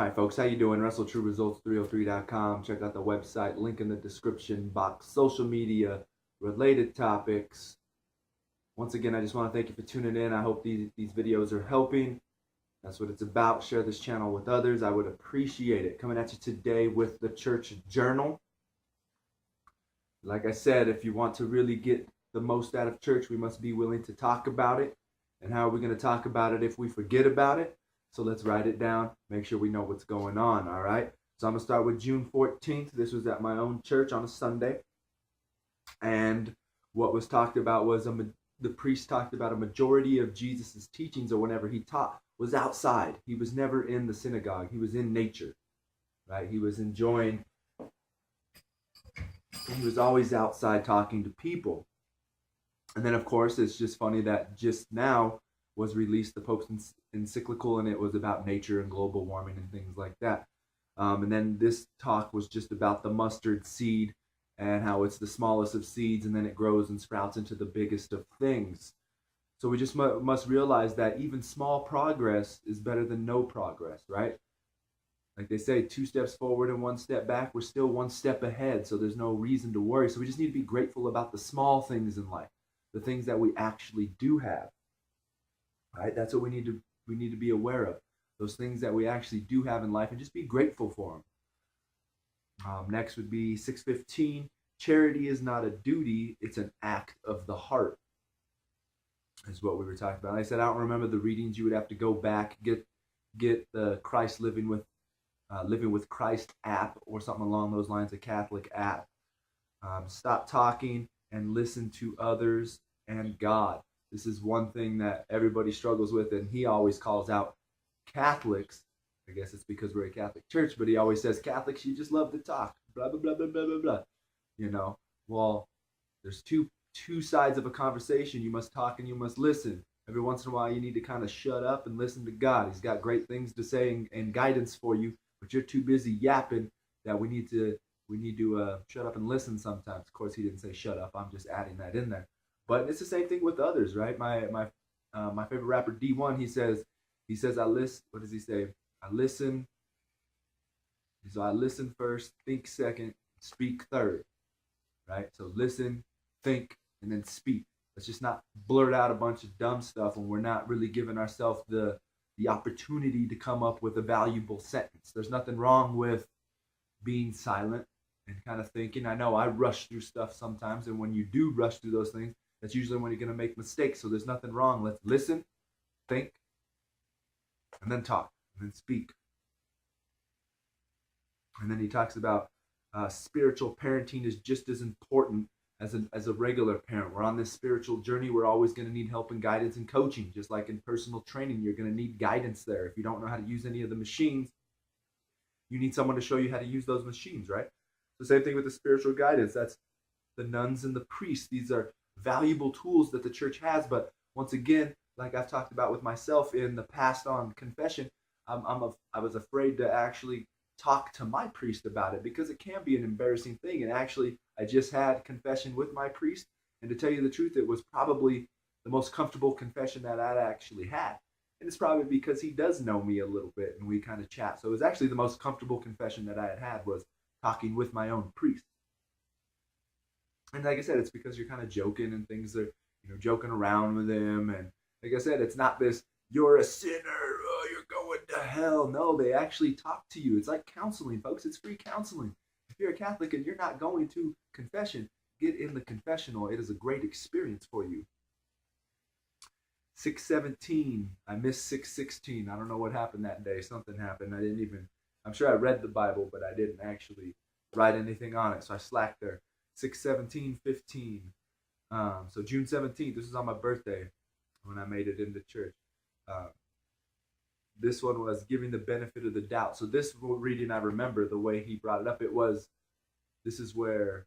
right, folks, how you doing? WrestleTrueResults303.com. Check out the website, link in the description box, social media, related topics. Once again, I just want to thank you for tuning in. I hope these videos are helping. That's what it's about. Share this channel with others. I would appreciate it. Coming at you today with the Church Journal. Like I said, if you want to really get the most out of church, we must be willing to talk about it. And how are we going to talk about it if we forget about it? So let's write it down, make sure we know what's going on, all right? So I'm going to start with June 14th. This was at my own church on a Sunday. And what was talked about was the priest talked about a majority of Jesus's teachings, or whenever he taught, was outside. He was never in the synagogue. He was in nature, right? He was enjoying, he was always outside talking to people. And then, of course, it's just funny that just now was released the Pope's encyclical, and it was about nature and global warming and things like that. And then this talk was just about the mustard seed and how it's the smallest of seeds, and then it grows and sprouts into the biggest of things. So we just must realize that even small progress is better than no progress, right? Like they say, 2 steps forward and 1 step back, we're still 1 step ahead, so there's no reason to worry. So we just need to be grateful about the small things in life, the things that we actually do have. Right? That's what we need to be aware of. Those things that we actually do have in life, and just be grateful for them. Next would be 6:15. Charity is not a duty, it's an act of the heart, is what we were talking about. Like I said, I don't remember the readings. You would have to go back, get the Christ Living with Christ app or something along those lines, a Catholic app. Stop talking and listen to others and God. This is one thing that everybody struggles with, and he always calls out Catholics. I guess it's because we're a Catholic church, but he always says, Catholics, you just love to talk, blah, blah, blah, blah, blah, blah, blah. You know, well, there's two sides of a conversation. You must talk and you must listen. Every once in a while, you need to kind of shut up and listen to God. He's got great things to say and guidance for you, but you're too busy yapping that we need to shut up and listen sometimes. Of course, he didn't say shut up. I'm just adding that in there. But it's the same thing with others, right? My favorite rapper D1, he says I listen. What does he say? I listen. So I listen first, think second, speak third, right? So listen, think, and then speak. Let's just not blurt out a bunch of dumb stuff when we're not really giving ourselves the opportunity to come up with a valuable sentence. There's nothing wrong with being silent and kind of thinking. I know I rush through stuff sometimes, and when you do rush through those things, that's usually when you're going to make mistakes. So there's nothing wrong. Let's listen, think, and then talk, and then speak. And then he talks about spiritual parenting is just as important as a regular parent. We're on this spiritual journey. We're always going to need help and guidance and coaching. Just like in personal training, you're going to need guidance there. If you don't know how to use any of the machines, you need someone to show you how to use those machines, right? The same thing with the spiritual guidance. That's the nuns and the priests. These are valuable tools that the church has, but once again, like I've talked about with myself in the past on confession, I was afraid to actually talk to my priest about it because it can be an embarrassing thing. And actually, I just had confession with my priest, and to tell you the truth, it was probably the most comfortable confession that I'd actually had. And it's probably because he does know me a little bit, and we kind of chat. So it was actually the most comfortable confession that I had was talking with my own priest. And like I said, it's because you're kind of joking and things are, joking around with him. And like I said, it's not this, you're a sinner, oh, you're going to hell. No, they actually talk to you. It's like counseling, folks. It's free counseling. If you're a Catholic and you're not going to confession, get in the confessional. It is a great experience for you. 6:17. I missed 6:16. I don't know what happened that day. Something happened. I'm sure I read the Bible, but I didn't actually write anything on it. So I slacked there. 6:17:15. So June 17th, this was on my birthday when I made it into church. This one was giving the benefit of the doubt. So this reading, I remember the way he brought it up. This is where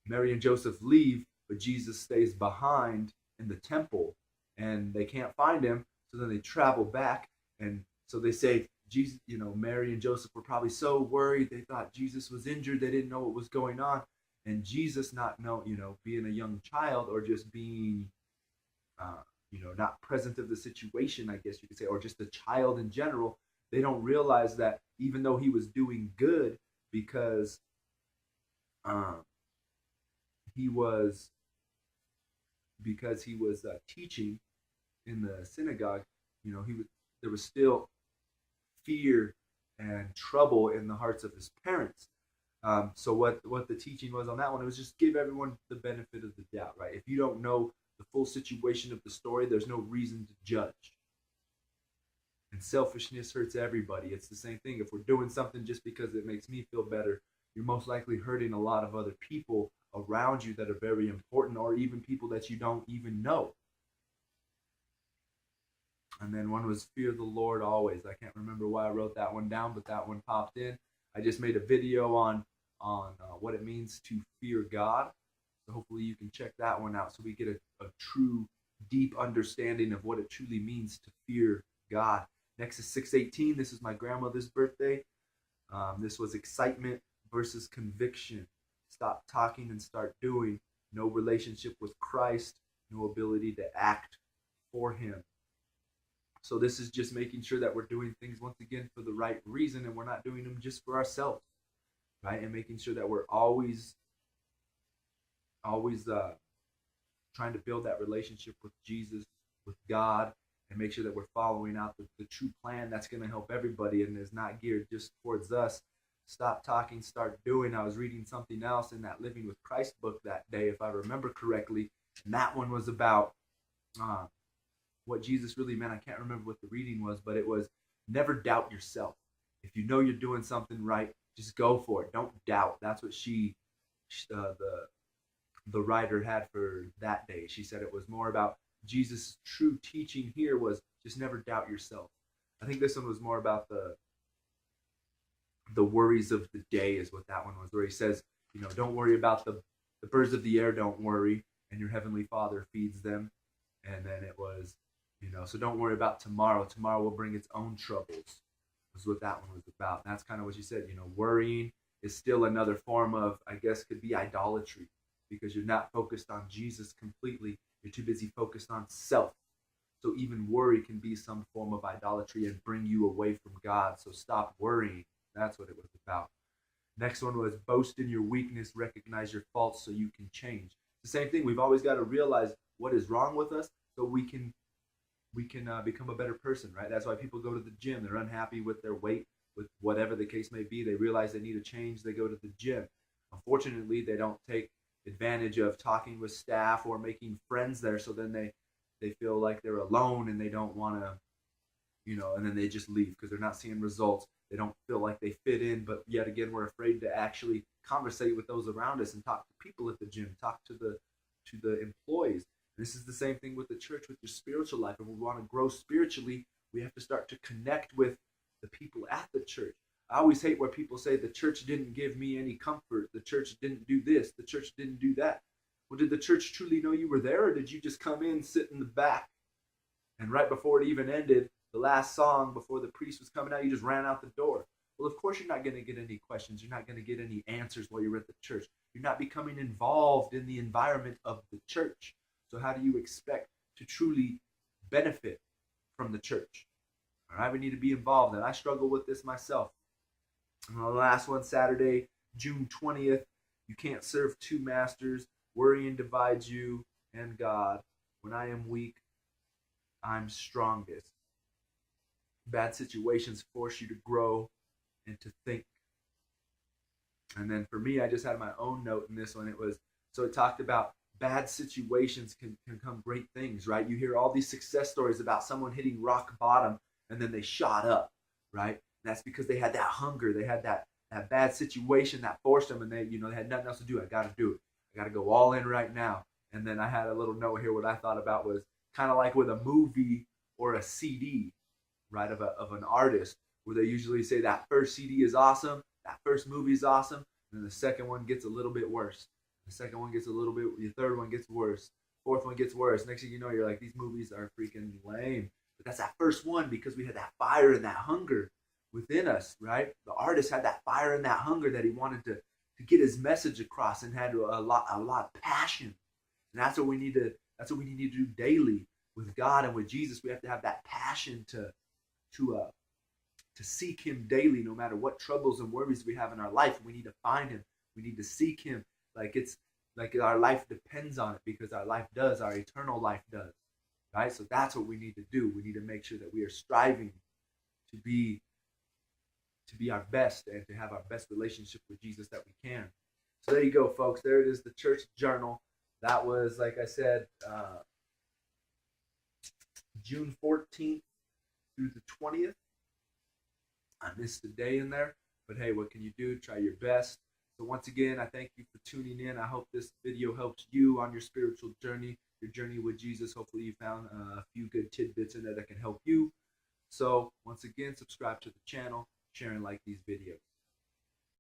Mary and Joseph leave, but Jesus stays behind in the temple, and they can't find him. So then they travel back, and so they say, Jesus, Mary and Joseph were probably so worried. They thought Jesus was injured. They didn't know what was going on. And Jesus, being a young child or just being, not present of the situation, I guess you could say, or just a child in general, They don't realize that even though he was doing good, because um, he was teaching in the synagogue, he was there was still fear and trouble in the hearts of his parents. So what the teaching was on that one, it was just give everyone the benefit of the doubt, right? If you don't know the full situation of the story, there's no reason to judge. And selfishness hurts everybody. It's the same thing. If we're doing something just because it makes me feel better, you're most likely hurting a lot of other people around you that are very important, or even people that you don't even know. And then one was fear the Lord always. I can't remember why I wrote that one down, but that one popped in. I just made a video on what it means to fear God. So hopefully you can check that one out so we get a true, deep understanding of what it truly means to fear God. Next is 6:18. This is my grandmother's birthday. This was excitement versus conviction. Stop talking and start doing. No relationship with Christ. No ability to act for him. So this is just making sure that we're doing things, once again, for the right reason, and we're not doing them just for ourselves, right? And making sure that we're always trying to build that relationship with Jesus, with God, and make sure that we're following out the true plan that's going to help everybody and is not geared just towards us. Stop talking, start doing. I was reading something else in that Living with Christ book that day, if I remember correctly, and that one was about what Jesus really meant. I can't remember what the reading was, but it was never doubt yourself. If you know you're doing something right, just go for it. Don't doubt. That's what the writer had for that day. She said it was more about Jesus' true teaching here was just never doubt yourself. I think this one was more about the worries of the day is what that one was, where he says, don't worry about the birds of the air, don't worry, and your heavenly Father feeds them. And then it was, so don't worry about tomorrow. Tomorrow will bring its own troubles. Was what that one was about. And that's kind of what you said. Worrying is still another form of, I guess, could be idolatry, because you're not focused on Jesus completely. You're too busy focused on self. So even worry can be some form of idolatry and bring you away from God. So stop worrying. That's what it was about. Next one was boast in your weakness, recognize your faults so you can change. It's the same thing. We've always got to realize what is wrong with us so we can become a better person, right? That's why people go to the gym. They're unhappy with their weight, with whatever the case may be. They realize they need a change. They go to the gym. Unfortunately, they don't take advantage of talking with staff or making friends there. So then they feel like they're alone and they don't want to, and then they just leave because they're not seeing results. They don't feel like they fit in, but yet again, we're afraid to actually conversate with those around us and talk to people at the gym, talk to the employees. This is the same thing with the church, with your spiritual life. If we want to grow spiritually, we have to start to connect with the people at the church. I always hate where people say the church didn't give me any comfort. The church didn't do this. The church didn't do that. Well, did the church truly know you were there, or did you just come in, sit in the back, and right before it even ended, the last song before the priest was coming out, you just ran out the door? Well, of course you're not going to get any questions. You're not going to get any answers while you're at the church. You're not becoming involved in the environment of the church. So how do you expect to truly benefit from the church? All right, we need to be involved. And I struggle with this myself. And the last one, Saturday, June 20th, you can't serve two masters. Worrying divides you and God. When I am weak, I'm strongest. Bad situations force you to grow and to think. And then for me, I just had my own note in this one. It talked about bad situations can come great things, right? You hear all these success stories about someone hitting rock bottom and then they shot up, right? And that's because they had that hunger. They had that bad situation that forced them, and they had nothing else to do. I got to do it. I got to go all in right now. And then I had a little note here. What I thought about was kind of like with a movie or a CD, right, of an artist, where they usually say that first CD is awesome, that first movie is awesome, and then the second one gets a little bit worse. The second one gets a little bit, the third one gets worse, fourth one gets worse. Next thing you know, you're like, these movies are freaking lame. But that's that first one because we had that fire and that hunger within us, right? The artist had that fire and that hunger that he wanted to get his message across, and had a lot of passion. And that's what we need to do daily with God and with Jesus. We have to have that passion to to seek him daily, no matter what troubles and worries we have in our life. We need to find him. We need to seek him. Like it's like our life depends on it, because our life does, our eternal life does. Right? So that's what we need to do. We need to make sure that we are striving to be our best and to have our best relationship with Jesus that we can. So there you go, folks. There it is, the church journal. That was, like I said, June 14th through the 20th. I missed a day in there, but hey, what can you do? Try your best. So once again, I thank you for tuning in. I hope this video helps you on your spiritual journey, your journey with Jesus. Hopefully you found a few good tidbits in there that can help you. So once again, subscribe to the channel, share and like these videos.